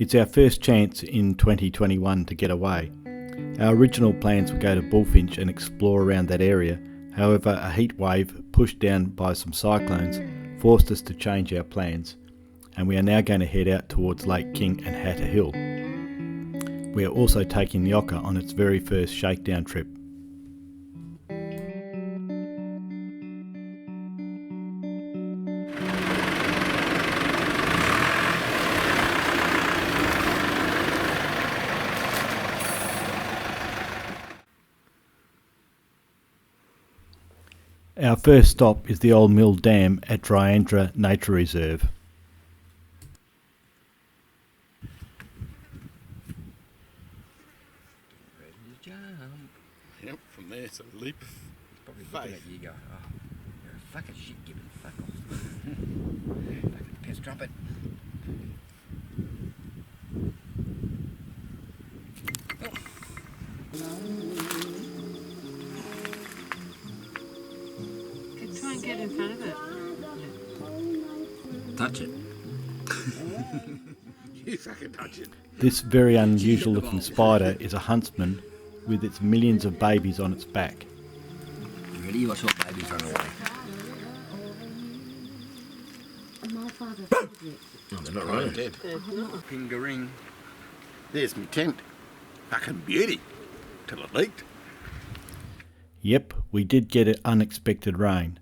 It's our first chance in 2021 to get away. Our original plans were to go to Bullfinch and explore around that area. However, a heat wave pushed down by some cyclones forced us to change our plans, and we are now going to head out towards Lake King and Hatter Hill. We are also taking the OKA on its very first shakedown trip. Our first stop is the Old Mill Dam at Dryandra Nature Reserve. Ready to jump. Yep, from there it's a leap. Probably looking at you go, oh, you're a fucking shit giving fuck off. Fucking piss trumpet. Try and get in front of it. Touch it. You fucking touch it. This very unusual looking spider is a huntsman with its millions of babies on its back. You ready? Watch all babies run away. My father said it. No, they're not running. Dead. Pingaring. There's my tent. Fucking beauty. Till it leaked. Yep, we did get an unexpected rain,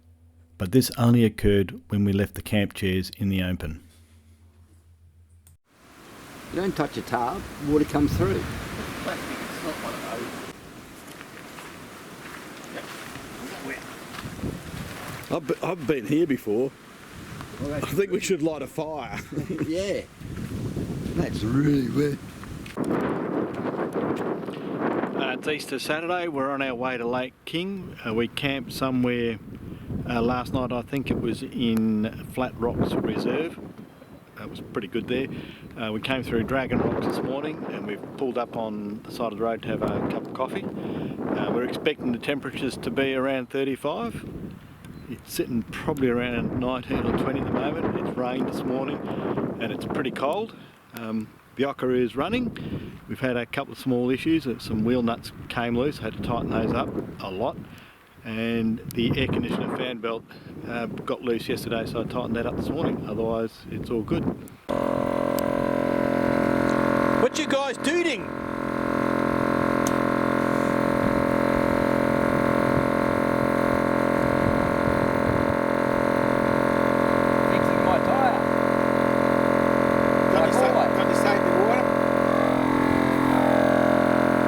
but this only occurred when we left the camp chairs in the open. You don't touch a tub, water comes through. It's not one of those. I've been here before. Well, I think we should light a fire. Yeah. That's really wet. It's Easter Saturday. We're on our way to Lake King. We camped somewhere last night. I think it was in Flat Rocks Reserve. It was pretty good there. We came through Dragon Rocks this morning and we've pulled up on the side of the road to have a cup of coffee. We're expecting the temperatures to be around 35. It's sitting probably around 19 or 20 at the moment. It's rained this morning and it's pretty cold. The OKA is running. We've had a couple of small issues. Some wheel nuts came loose, had to tighten those up a lot. And the air conditioner fan belt got loose yesterday, so I tightened that up this morning. Otherwise, it's all good. What you guys doing? Fixing my tyre. Got you saved the water?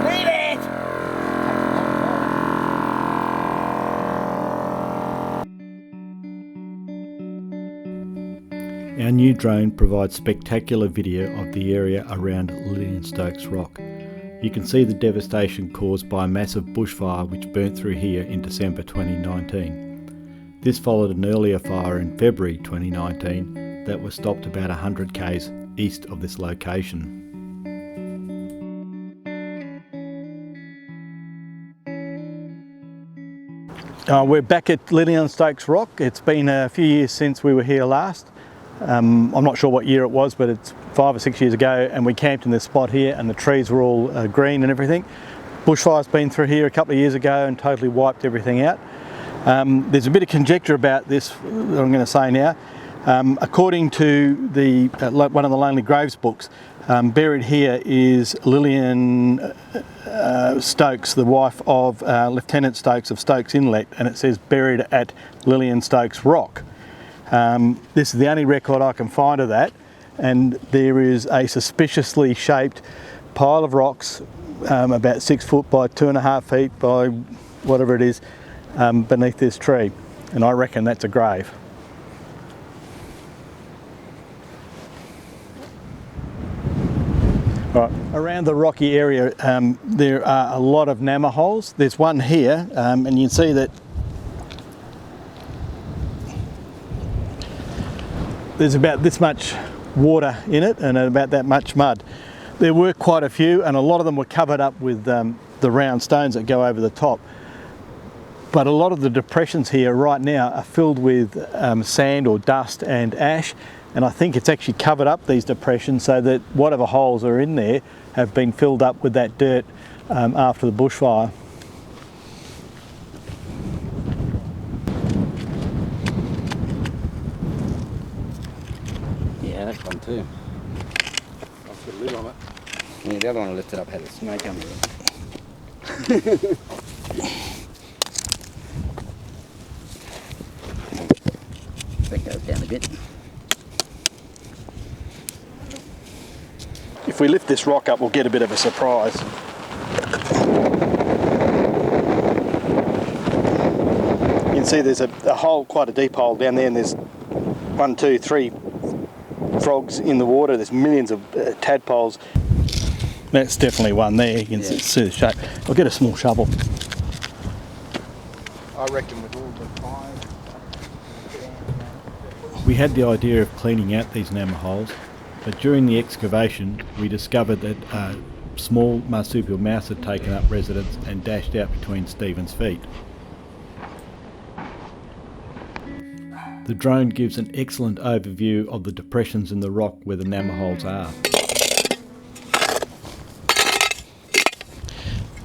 Need it! Our new drone provides spectacular video of the area around Lillian Stokes Rock. You can see the devastation caused by a massive bushfire which burnt through here in December 2019. This followed an earlier fire in February 2019 that was stopped about 100 k's east of this location. We're back at Lillian Stokes Rock. It's been a few years since we were here last. I'm not sure what year it was, but it's 5 or 6 years ago, and we camped in this spot here and the trees were all green and everything. Bushfire's been through here a couple of years ago and totally wiped everything out. There's a bit of conjecture about this that I'm going to say now. According to the one of the Lonely Graves books, buried here is Lillian Stokes, the wife of Lieutenant Stokes of Stokes Inlet, and it says buried at Lillian Stokes Rock. This is the only record I can find of that, and there is a suspiciously shaped pile of rocks about 6 foot by 2.5 feet by whatever it is beneath this tree, and I reckon that's a grave. Right. Around the rocky area there are a lot of gnamma holes. There's one here and you can see that there's about this much water in it and about that much mud. There were quite a few, and a lot of them were covered up with the round stones that go over the top. But a lot of the depressions here right now are filled with sand or dust and ash, and I think it's actually covered up these depressions so that whatever holes are in there have been filled up with that dirt after the bushfire. Yeah, that's one too. I've got a lid on it. Yeah, the other one I lifted up had a snake under it. That goes down a bit. If we lift this rock up, we'll get a bit of a surprise. You can see there's a hole, quite a deep hole down there, and there's 1, 2, 3 frogs in the water. There's millions of tadpoles. That's definitely one there. You can see the shape. I'll get a small shovel. I reckon with all the fires. We had the idea of cleaning out these gnamma holes, but during the excavation we discovered that a small marsupial mouse had taken up residence and dashed out between Stephen's feet. The drone gives an excellent overview of the depressions in the rock where the gnamma holes are.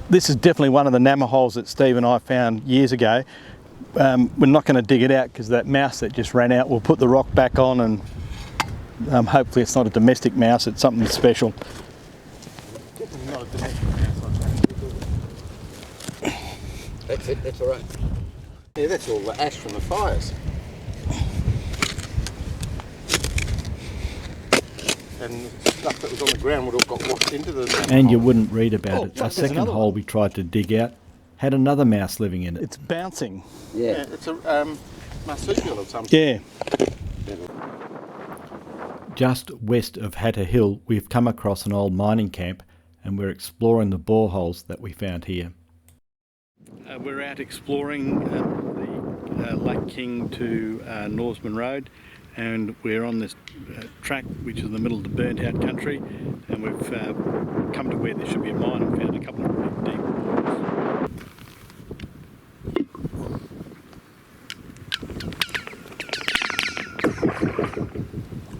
This is definitely one of the gnamma holes that Steve and I found years ago. We're not going to dig it out because that mouse that just ran out, we'll put the rock back on, and hopefully it's not a domestic mouse, it's something special. Definitely not a domestic mouse. That's it, that's alright. Yeah, that's all the ash from the fires. And stuff that was on the ground would have got washed into the... And you wouldn't read about it. fuck, A second there's hole another we tried to dig out had another mouse living in it. It's bouncing. Yeah. Yeah, it's a marsupial of some Yeah. Just west of Hatter Hill, we've come across an old mining camp, and we're exploring the boreholes that we found here. We're out exploring the Lake King to Norseman Road, and we're on this track which is in the middle of the burnt out country, and we've come to where there should be a mine and found a couple of really deep boreholes.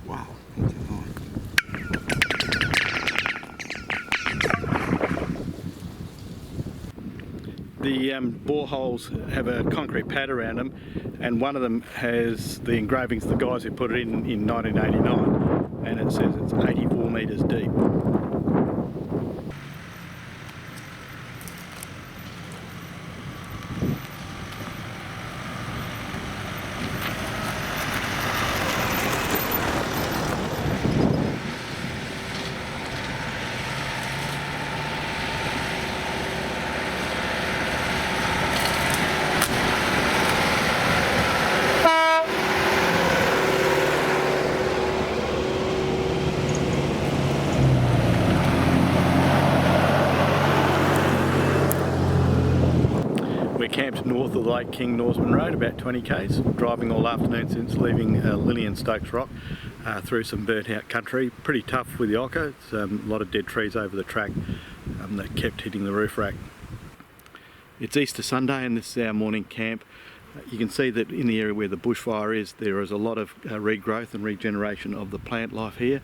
Wow. The boreholes have a concrete pad around them, and one of them has the engravings of the guys who put it in 1989, and it says it's 84 metres deep. We're camped north of the Lake King Norseman Road, about 20 k's, driving all afternoon since leaving Lillian Stokes Rock through some burnt out country. Pretty tough with the OKA. It's a lot of dead trees over the track that kept hitting the roof rack. It's Easter Sunday and this is our morning camp. You can see that in the area where the bushfire is, there is a lot of regrowth and regeneration of the plant life here.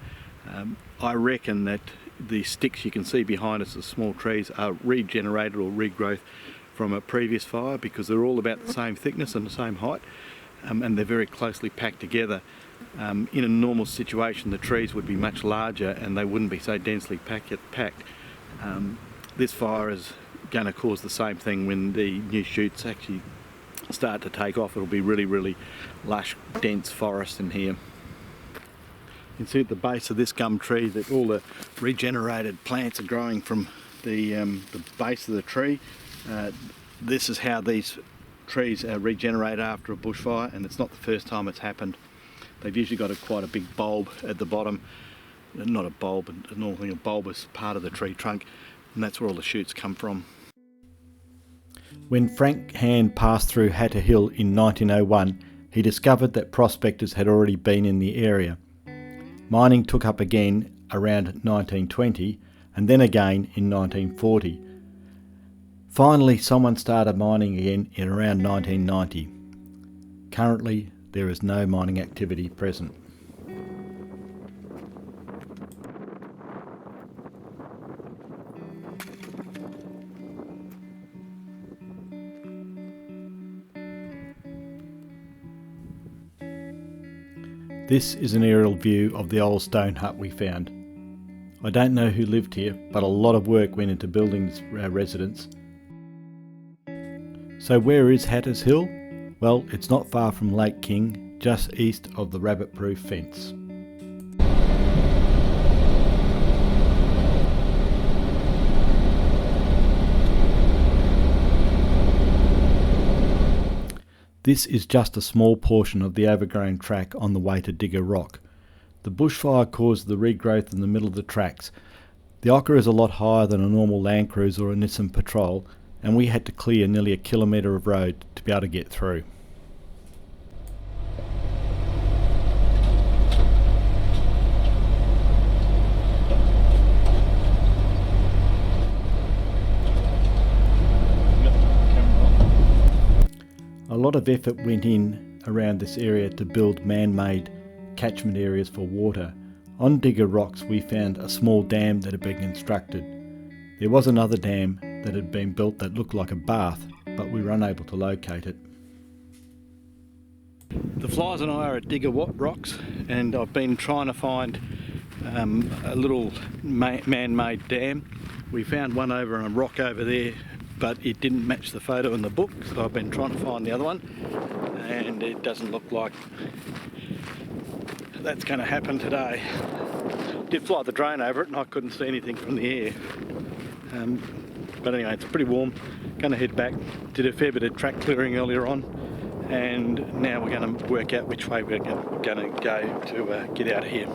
I reckon that the sticks you can see behind us, the small trees, are regenerated or regrowth from a previous fire, because they're all about the same thickness and the same height, and they're very closely packed together. In a normal situation the trees would be much larger and they wouldn't be so densely packed. This fire is going to cause the same thing when the new shoots actually start to take off. It'll be really lush, dense forest in here. You can see at the base of this gum tree that all the regenerated plants are growing from the base of the tree. This is how these trees regenerate after a bushfire, and it's not the first time it's happened. They've usually got quite a big bulb at the bottom, not a bulb, but normally a bulbous part of the tree trunk, and that's where all the shoots come from. When Frank Hand passed through Hatter Hill in 1901, he discovered that prospectors had already been in the area. Mining took up again around 1920, and then again in 1940. Finally, someone started mining again in around 1990. Currently, there is no mining activity present. This is an aerial view of the old stone hut we found. I don't know who lived here, but a lot of work went into building this residence. So where is Hatters Hill? Well, it's not far from Lake King, just east of the rabbit-proof fence. This is just a small portion of the overgrown track on the way to Digger Rock. The bushfire caused the regrowth in the middle of the tracks. The OKA is a lot higher than a normal Land Cruiser or a Nissan Patrol, and we had to clear nearly a kilometre of road to be able to get through. A lot of effort went in around this area to build man-made catchment areas for water. On Digger Rocks we found a small dam that had been constructed. There was another dam that had been built that looked like a bath, but we were unable to locate it. The flies and I are at Digger Rocks, and I've been trying to find a little man-made dam. We found one over on a rock over there, but it didn't match the photo in the book, so I've been trying to find the other one, and it doesn't look like that's going to happen today. Did fly the drone over it and I couldn't see anything from the air. But anyway, it's pretty warm. Going to head back. Did a fair bit of track clearing earlier on, and now we're going to work out which way we're going to go to get out of here.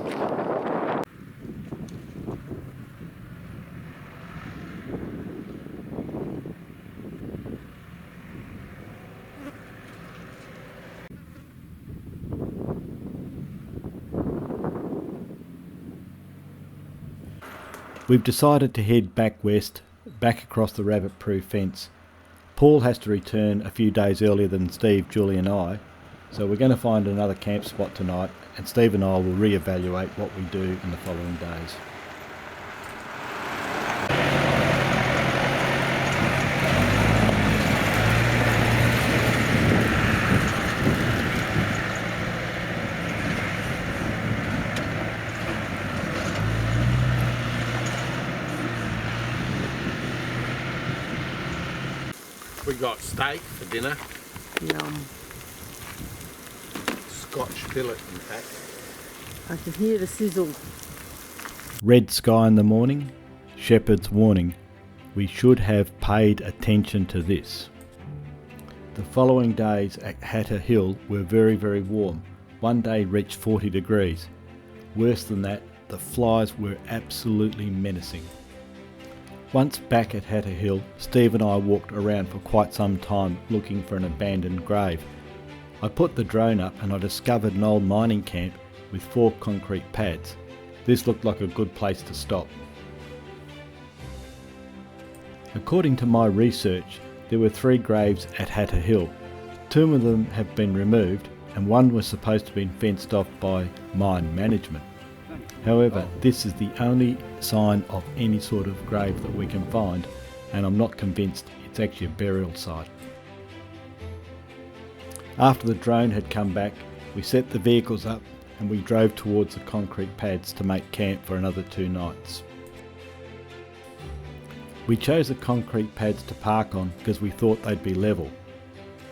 We've decided to head back west, back across the rabbit-proof fence. Paul has to return a few days earlier than Steve, Julie and I, so we're going to find another camp spot tonight, and Steve and I will re-evaluate what we do in the following days. We got steak for dinner. Yum. Scotch fillet, in fact. I can hear the sizzle. Red sky in the morning, shepherd's warning. We should have paid attention to this. The following days at Hatter Hill were very, very warm. One day reached 40 degrees. Worse than that, the flies were absolutely menacing. Once back at Hatter Hill, Steve and I walked around for quite some time looking for an abandoned grave. I put the drone up and I discovered an old mining camp with 4 concrete pads. This looked like a good place to stop. According to my research, there were 3 graves at Hatter Hill. 2 of them have been removed and one was supposed to have been fenced off by mine management. However, this is the only sign of any sort of grave that we can find, and I'm not convinced it's actually a burial site. After the drone had come back, we set the vehicles up and we drove towards the concrete pads to make camp for another 2 nights. We chose the concrete pads to park on because we thought they'd be level.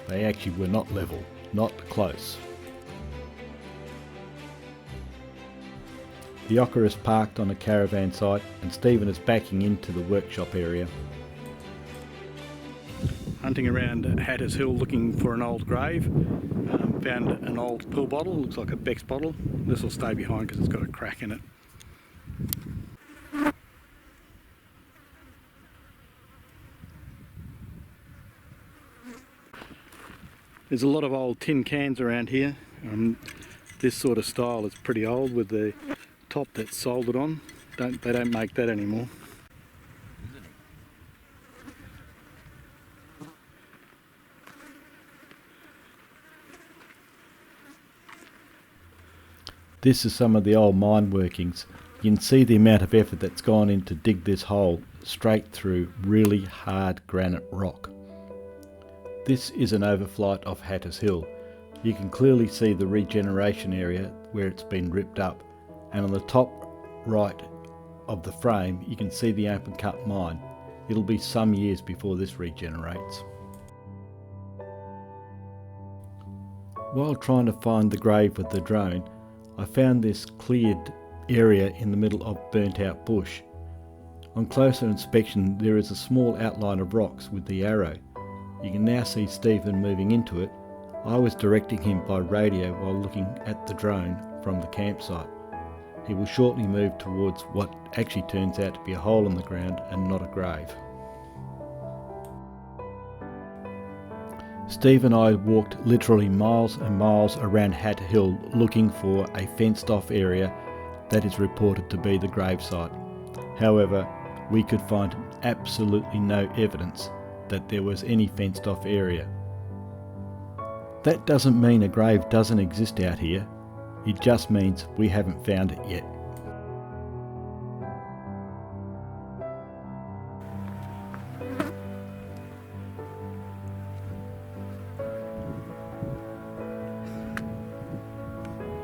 They actually were not level, not close. The OKA is parked on a caravan site and Stephen is backing into the workshop area. Hunting around Hatters Hill looking for an old grave. Found an old pill bottle, looks like a Beck's bottle. This will stay behind because it's got a crack in it. There's a lot of old tin cans around here. This sort of style is pretty old with the top that's soldered on. They don't make that anymore. This is some of the old mine workings. You can see the amount of effort that's gone in to dig this hole straight through really hard granite rock. This is an overflight of Hatters Hill. You can clearly see the regeneration area where it's been ripped up, and on the top right of the frame you can see the open cut mine. It'll be some years before this regenerates. While trying to find the grave with the drone, I found this cleared area in the middle of burnt out bush. On closer inspection there is a small outline of rocks with the arrow. You can now see Stephen moving into it. I was directing him by radio while looking at the drone from the campsite. He will shortly move towards what actually turns out to be a hole in the ground and not a grave. Steve and I walked literally miles and miles around Hat Hill looking for a fenced off area that is reported to be the gravesite. However, we could find absolutely no evidence that there was any fenced off area. That doesn't mean a grave doesn't exist out here, it just means we haven't found it yet.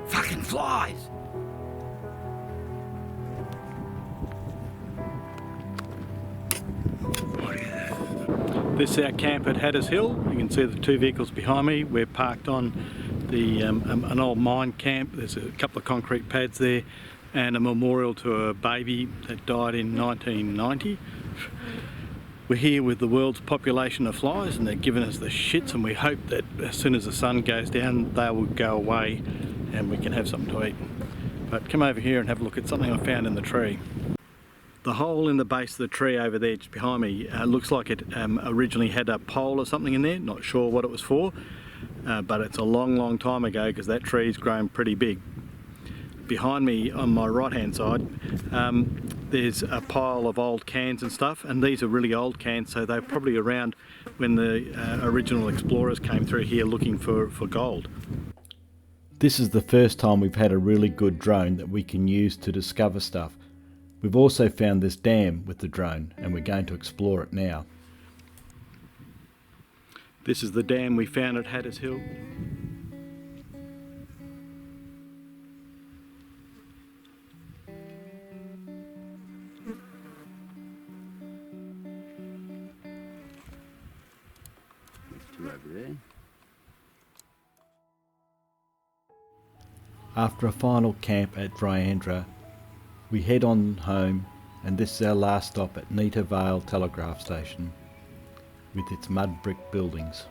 Fucking flies! This is our camp at Hatters Hill. You can see the two vehicles behind me. We're parked on the an old mine camp. There's a couple of concrete pads there and a memorial to a baby that died in 1990. We're here with the world's population of flies and they're giving us the shits, and we hope that as soon as the sun goes down they will go away and we can have something to eat. But come over here and have a look at something I found in the tree. The hole in the base of the tree over there just behind me looks like it originally had a pole or something in there. Not sure what it was for, but it's a long time ago because that tree's grown pretty big. Behind me on my right hand side there's a pile of old cans and stuff, and these are really old cans, so they're probably around when the original explorers came through here looking for gold. This is the first time we've had a really good drone that we can use to discover stuff. We've also found this dam with the drone and we're going to explore it now. This is the dam we found at Hatters Hill. Two over there. After a final camp at Dryandra, we head on home, and this is our last stop at Nita Vale Telegraph Station with its mud brick buildings.